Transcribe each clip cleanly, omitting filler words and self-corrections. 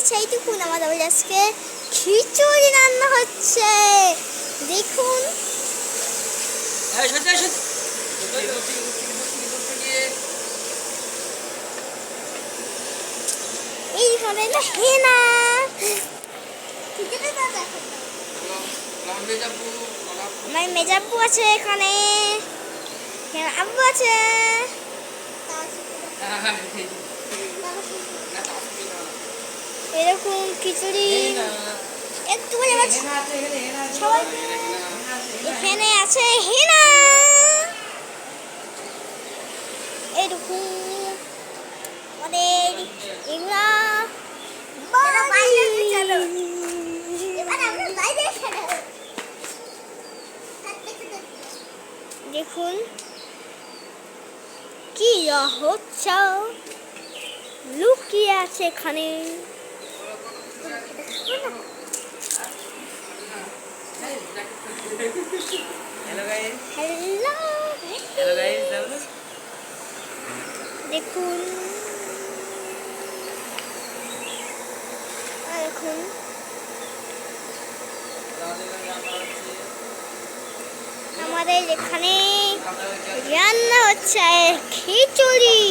সেইটুকুন আমাদের বাড়ি আজকে খিচুড়ি রান্না হচ্ছে। দেখুন এইখানে না হেনা আমার মেজাব্বু আছে, এখানে আব্বু আছে। এরকম খিচুড়ি একটু সবাই এখানে আছে হেনা। এরকম আমাদের এগুলা দেখুন কি রহস্য লুকিয়ে আছে এখানে। দেখুন দেখুন আমাদের এখানে রান্না হচ্ছে খিচুড়ি।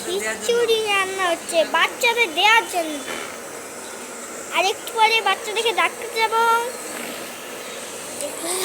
খিচুড়ি রান্না হচ্ছে বাচ্চাদের দেওয়ার জন্য। আর একটু পরে বাচ্চাদেরকে ডাকতে যাবো। দেখুন